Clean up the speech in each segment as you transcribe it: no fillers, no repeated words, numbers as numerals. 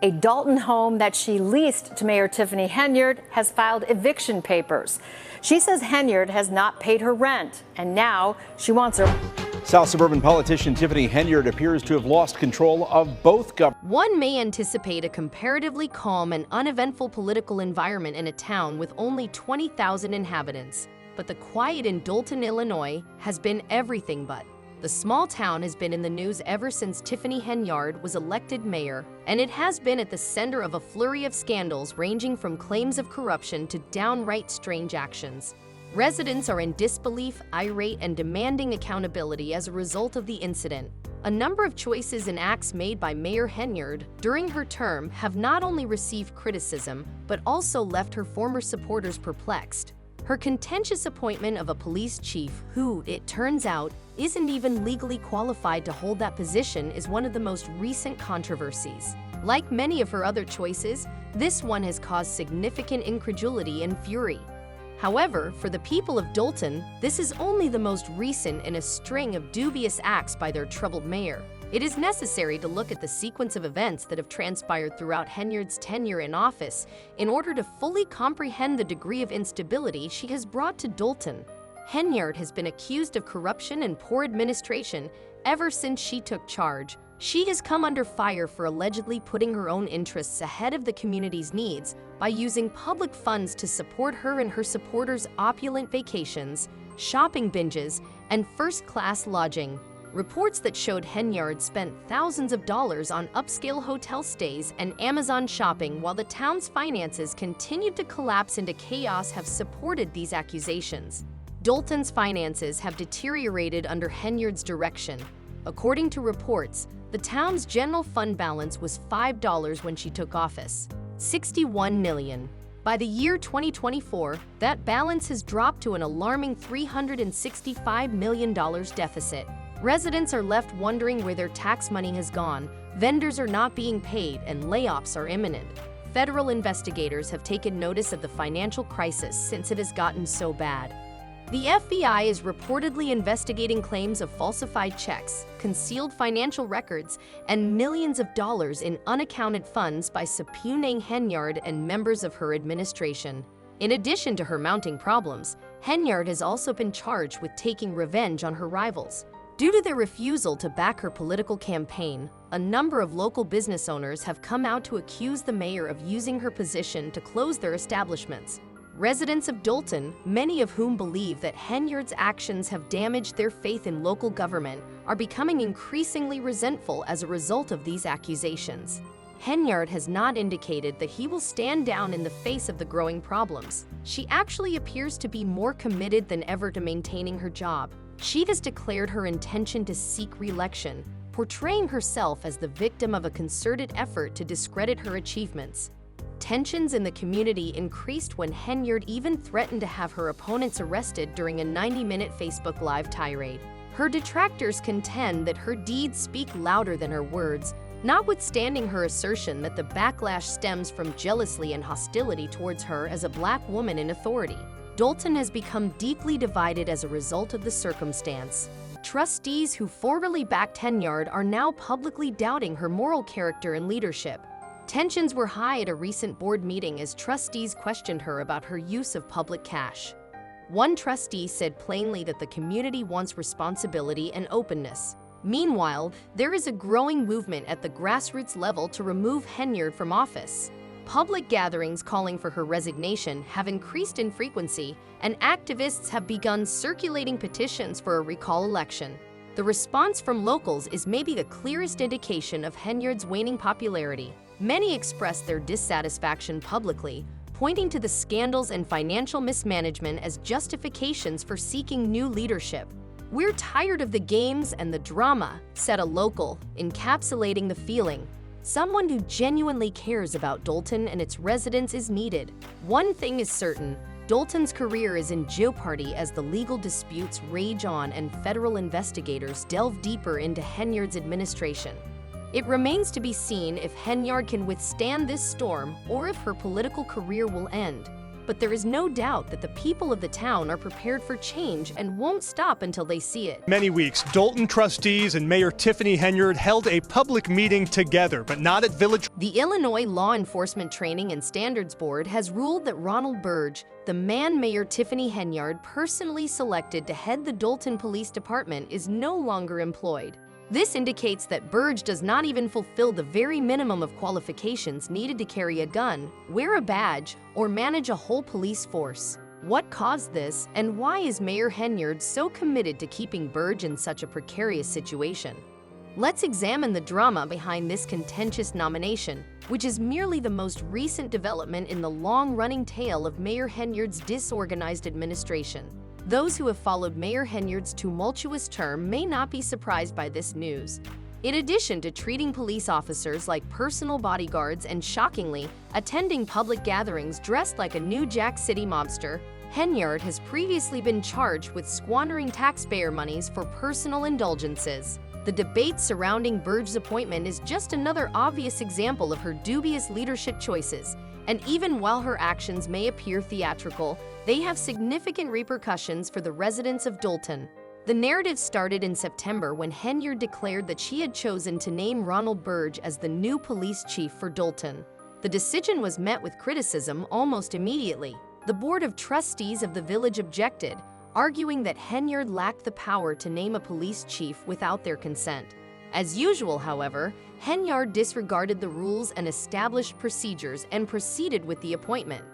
A Dalton home that she leased to Mayor Tiffany Henyard has filed eviction papers. She says Henyard has not paid her rent, and now she wants her. South suburban politician Tiffany Henyard appears to have lost control of both governments. One may anticipate a comparatively calm and uneventful political environment in a town with only 20,000 inhabitants. But the quiet in Dalton, Illinois, has been everything but. The small town has been in the news ever since Tiffany Henyard was elected mayor, and it has been at the center of a flurry of scandals ranging from claims of corruption to downright strange actions. Residents are in disbelief, irate, and demanding accountability as a result of the incident. A number of choices and acts made by Mayor Henyard during her term have not only received criticism, but also left her former supporters perplexed. Her contentious appointment of a police chief who, it turns out, isn't even legally qualified to hold that position is one of the most recent controversies. Like many of her other choices, this one has caused significant incredulity and fury. However, for the people of Dalton, this is only the most recent in a string of dubious acts by their troubled mayor. It is necessary to look at the sequence of events that have transpired throughout Henyard's tenure in office in order to fully comprehend the degree of instability she has brought to Dalton. Henyard has been accused of corruption and poor administration ever since she took charge. She has come under fire for allegedly putting her own interests ahead of the community's needs by using public funds to support her and her supporters' opulent vacations, shopping binges, and first-class lodging. Reports that showed Henyard spent thousands of dollars on upscale hotel stays and Amazon shopping while the town's finances continued to collapse into chaos have supported these accusations. Dalton's finances have deteriorated under Henyard's direction. According to reports, the town's general fund balance was $5 when she took office, $61 million. By the year 2024, that balance has dropped to an alarming $365 million deficit. Residents are left wondering where their tax money has gone, vendors are not being paid, and layoffs are imminent. Federal investigators have taken notice of the financial crisis since it has gotten so bad. The FBI is reportedly investigating claims of falsified checks, concealed financial records, and millions of dollars in unaccounted funds by subpoenaing Henyard and members of her administration. In addition to her mounting problems, Henyard has also been charged with taking revenge on her rivals. Due to their refusal to back her political campaign, a number of local business owners have come out to accuse the mayor of using her position to close their establishments. Residents of Dalton, many of whom believe that Henyard's actions have damaged their faith in local government, are becoming increasingly resentful as a result of these accusations. Henyard has not indicated that he will stand down in the face of the growing problems. She actually appears to be more committed than ever to maintaining her job. She has declared her intention to seek re-election, portraying herself as the victim of a concerted effort to discredit her achievements. Tensions in the community increased when Henyard even threatened to have her opponents arrested during a 90-minute Facebook Live tirade. Her detractors contend that her deeds speak louder than her words, notwithstanding her assertion that the backlash stems from jealousy and hostility towards her as a Black woman in authority. Dalton has become deeply divided as a result of the circumstance. Trustees who formerly backed Henyard are now publicly doubting her moral character and leadership. Tensions were high at a recent board meeting as trustees questioned her about her use of public cash. One trustee said plainly that the community wants responsibility and openness. Meanwhile, there is a growing movement at the grassroots level to remove Henyard from office. Public gatherings calling for her resignation have increased in frequency, and activists have begun circulating petitions for a recall election. The response from locals is maybe the clearest indication of Henyard's waning popularity. Many expressed their dissatisfaction publicly, pointing to the scandals and financial mismanagement as justifications for seeking new leadership. "We're tired of the games and the drama," said a local, encapsulating the feeling. Someone who genuinely cares about Dalton and its residents is needed. One thing is certain, Dalton's career is in jeopardy as the legal disputes rage on and federal investigators delve deeper into Henyard's administration. It remains to be seen if Henyard can withstand this storm or if her political career will end. but there is no doubt that the people of the town are prepared for change and won't stop until they see it. Many weeks, Dolton trustees and Mayor Tiffany Henyard held a public meeting together, but not at Village. The Illinois Law Enforcement Training and Standards Board has ruled that Ronald Burge, the man Mayor Tiffany Henyard personally selected to head the Dolton Police Department, is no longer employed. This indicates that Burge does not even fulfill the very minimum of qualifications needed to carry a gun, wear a badge, or manage a whole police force. What caused this, and why is Mayor Henyard so committed to keeping Burge in such a precarious situation? Let's examine the drama behind this contentious nomination, which is merely the most recent development in the long-running tale of Mayor Henyard's disorganized administration. Those who have followed Mayor Henyard's tumultuous term may not be surprised by this news. In addition to treating police officers like personal bodyguards and, shockingly, attending public gatherings dressed like a New Jack City mobster, Henyard has previously been charged with squandering taxpayer monies for personal indulgences. The debate surrounding Burge's appointment is just another obvious example of her dubious leadership choices, and even while her actions may appear theatrical, they have significant repercussions for the residents of Dolton. The narrative started in September when Henyard declared that she had chosen to name Ronald Burge as the new police chief for Dolton. The decision was met with criticism almost immediately. The Board of Trustees of the village objected, arguing that Henyard lacked the power to name a police chief without their consent. As usual, however, Henyard disregarded the rules and established procedures and proceeded with the appointment.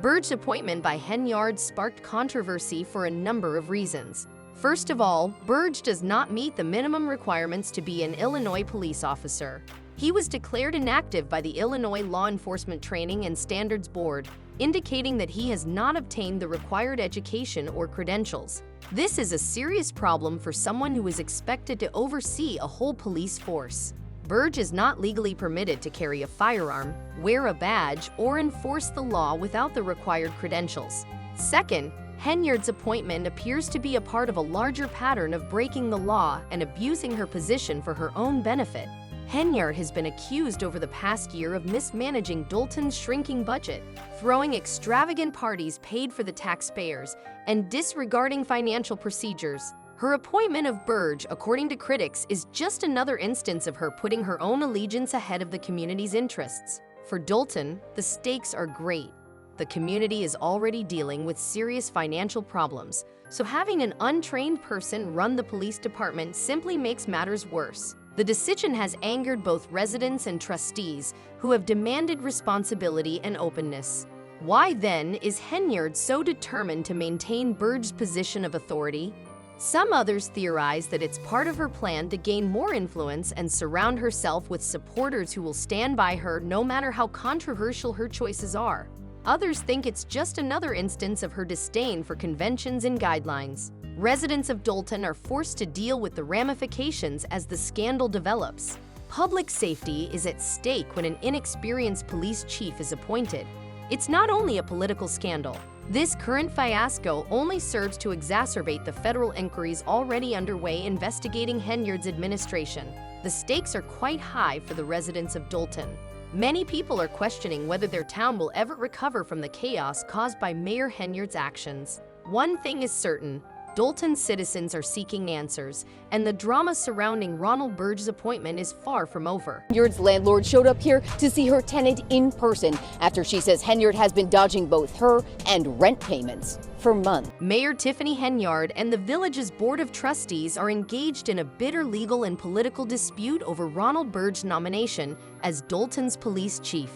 Burge's appointment by Henyard sparked controversy for a number of reasons. First of all, Burge does not meet the minimum requirements to be an Illinois police officer. He was declared inactive by the Illinois Law Enforcement Training and Standards Board, indicating that he has not obtained the required education or credentials. This is a serious problem for someone who is expected to oversee a whole police force. Burge is not legally permitted to carry a firearm, wear a badge, or enforce the law without the required credentials. Second, Henyard's appointment appears to be a part of a larger pattern of breaking the law and abusing her position for her own benefit. Henyard has been accused over the past year of mismanaging Dolton's shrinking budget, throwing extravagant parties paid for the taxpayers, and disregarding financial procedures. Her appointment of Burge, according to critics, is just another instance of her putting her own allegiance ahead of the community's interests. For Dolton, the stakes are great. The community is already dealing with serious financial problems, so having an untrained person run the police department simply makes matters worse. The decision has angered both residents and trustees, who have demanded responsibility and openness. Why, then, is Henyard so determined to maintain Burge's position of authority? Some others theorize that it's part of her plan to gain more influence and surround herself with supporters who will stand by her no matter how controversial her choices are. Others think it's just another instance of her disdain for conventions and guidelines. Residents of Dolton are forced to deal with the ramifications as the scandal develops. Public safety is at stake when an inexperienced police chief is appointed. It's not only a political scandal. This current fiasco only serves to exacerbate the federal inquiries already underway investigating Henyard's administration. The stakes are quite high for the residents of Dolton. Many people are questioning whether their town will ever recover from the chaos caused by Mayor Henyard's actions. One thing is certain: Dolton citizens are seeking answers, and the drama surrounding Ronald Burge's appointment is far from over. Henyard's landlord showed up here to see her tenant in person after she says Henyard has been dodging both her and rent payments for months. Mayor Tiffany Henyard and the village's Board of Trustees are engaged in a bitter legal and political dispute over Ronald Burge's nomination as Dolton's police chief.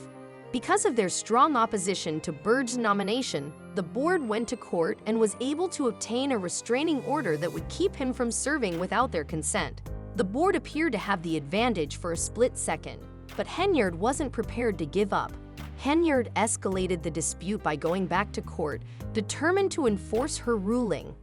Because of their strong opposition to Burge's nomination, the board went to court and was able to obtain a restraining order that would keep him from serving without their consent. The board appeared to have the advantage for a split second, but Henyard wasn't prepared to give up. Henyard escalated the dispute by going back to court, determined to enforce her ruling.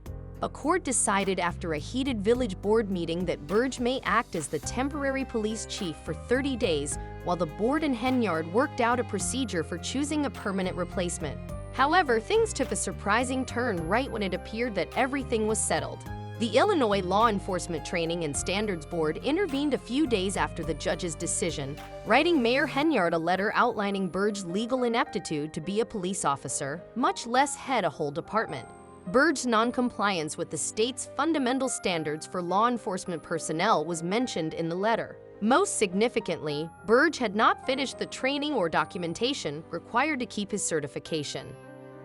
A court decided after a heated village board meeting that Burge may act as the temporary police chief for 30 days, while the board and Henyard worked out a procedure for choosing a permanent replacement. However, things took a surprising turn right when it appeared that everything was settled. The Illinois Law Enforcement Training and Standards Board intervened a few days after the judge's decision, writing Mayor Henyard a letter outlining Burge's legal ineptitude to be a police officer, much less head a whole department. Burge's noncompliance with the state's fundamental standards for law enforcement personnel was mentioned in the letter. Most significantly, Burge had not finished the training or documentation required to keep his certification.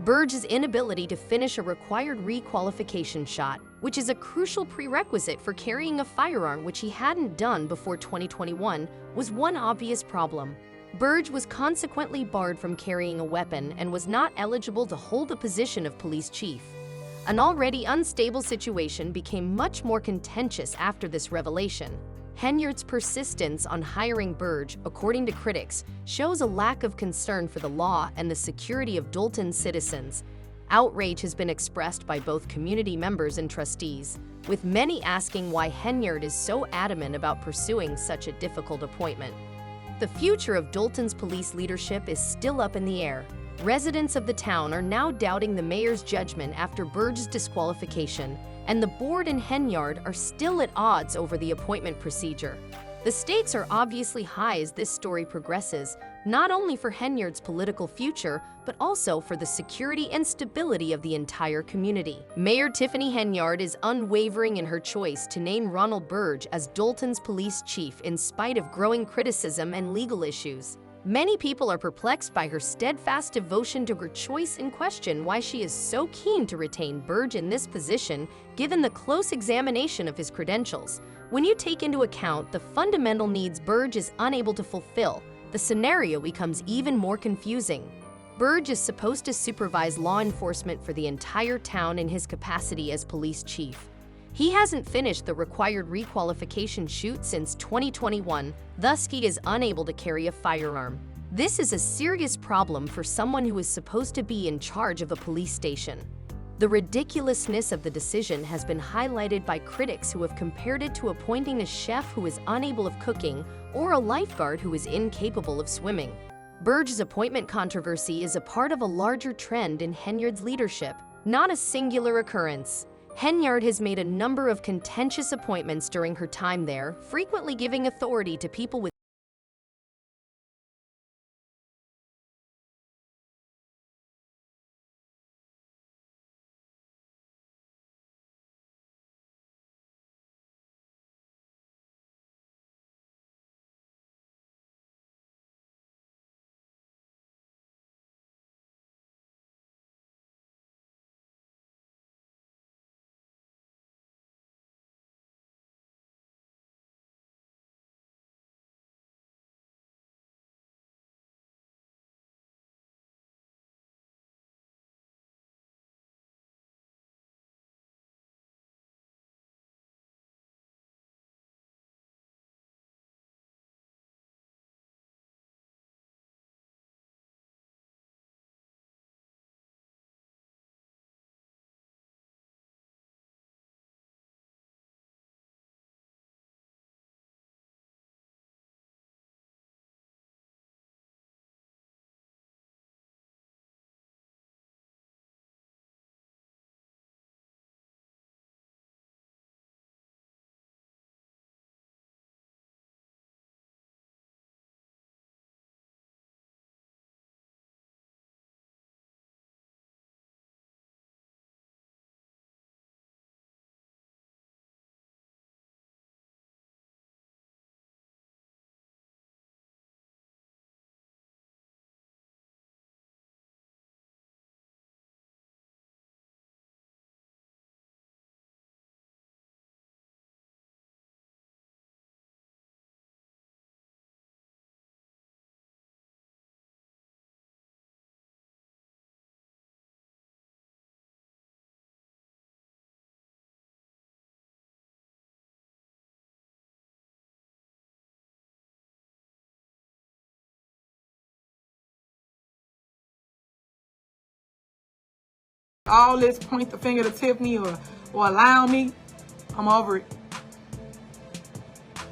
Burge's inability to finish a required requalification shot, which is a crucial prerequisite for carrying a firearm which he hadn't done before 2021, was one obvious problem. Burge was consequently barred from carrying a weapon and was not eligible to hold the position of police chief. An already unstable situation became much more contentious after this revelation. Henyard's persistence on hiring Burge, according to critics, shows a lack of concern for the law and the security of Dolton's citizens. Outrage has been expressed by both community members and trustees, with many asking why Henyard is so adamant about pursuing such a difficult appointment. The future of Dolton's police leadership is still up in the air. Residents of the town are now doubting the mayor's judgment after Burge's disqualification, and the board and Henyard are still at odds over the appointment procedure. The stakes are obviously high as this story progresses, not only for Henyard's political future, but also for the security and stability of the entire community. Mayor Tiffany Henyard is unwavering in her choice to name Ronald Burge as Dolton's police chief in spite of growing criticism and legal issues. Many people are perplexed by her steadfast devotion to her choice and question why she is so keen to retain Burge in this position, given the close examination of his credentials. When you take into account the fundamental needs Burge is unable to fulfill, the scenario becomes even more confusing. Burge is supposed to supervise law enforcement for the entire town in his capacity as police chief. He hasn't finished the required requalification shoot since 2021, thus he is unable to carry a firearm. This is a serious problem for someone who is supposed to be in charge of a police station. The ridiculousness of the decision has been highlighted by critics who have compared it to appointing a chef who is unable of cooking or a lifeguard who is incapable of swimming. Burge's appointment controversy is a part of a larger trend in Henyard's leadership, not a singular occurrence. Henyard has made a number of contentious appointments during her time there, frequently giving authority to people with all this point the finger to Tiffany or allow me, I'm over it.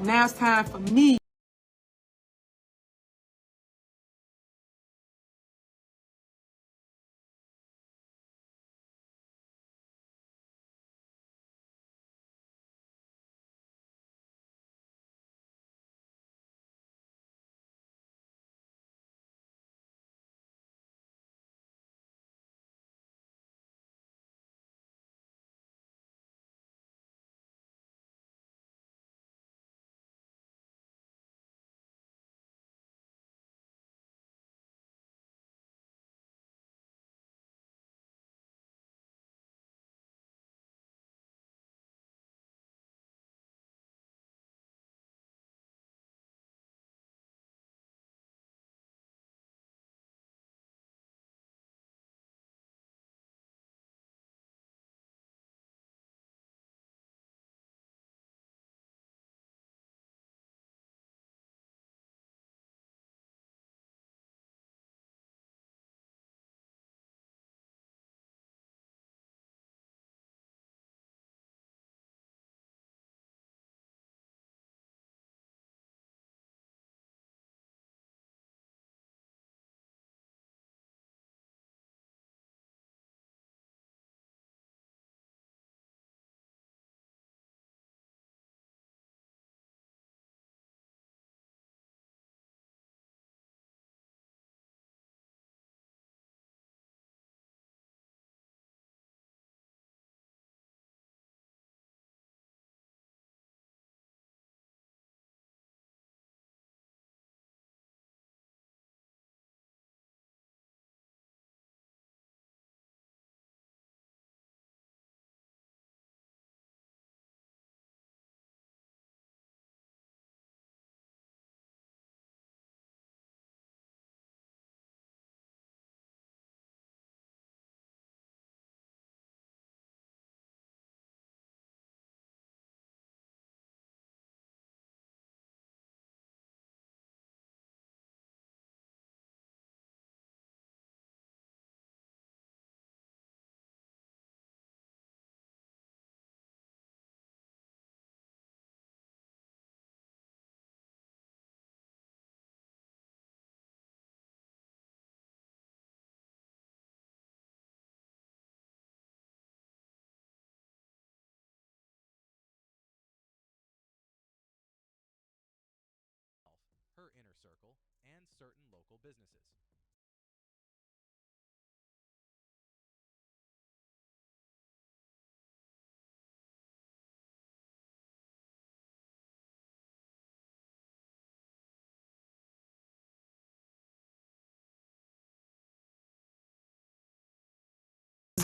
Now it's time for me circle and certain local businesses.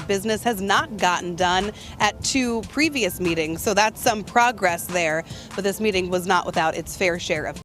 Business has not gotten done at 2 previous meetings, so that's some progress there. But this meeting was not without its fair share of